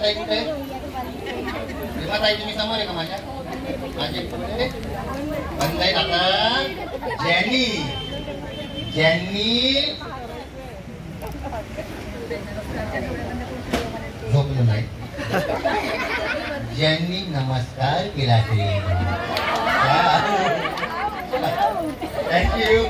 ताई कुठे? रीमा ताई तुम्ही समोर आहे का माझ्या? माझे कुठे? बंद आहे आता. जॅनी जॅनी झोपलो नाही. ज्यांनी नमस्कार केला ते थँक्यू.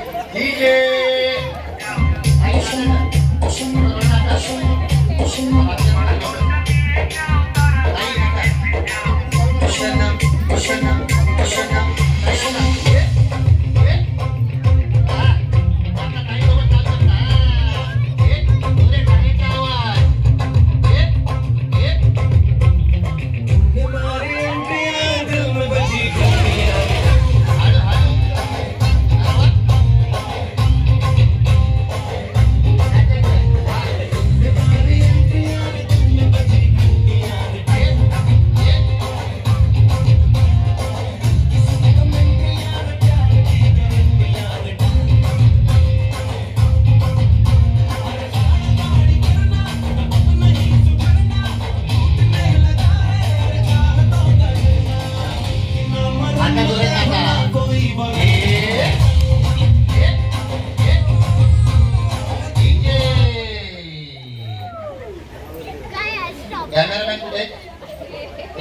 कॅमेरामॅन कुठे?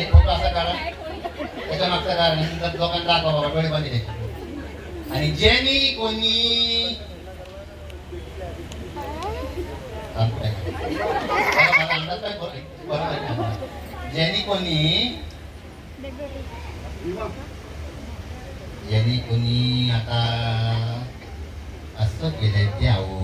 एक फोटो असा काढा, त्याच्या मागचा काढा, नंतर लोकांना दाखवा बाबा डोळे बंद द्यायचे. आणि जेनी कोणी जेनी कोणी जेनी कोणी आता असं केलंय ते आहो.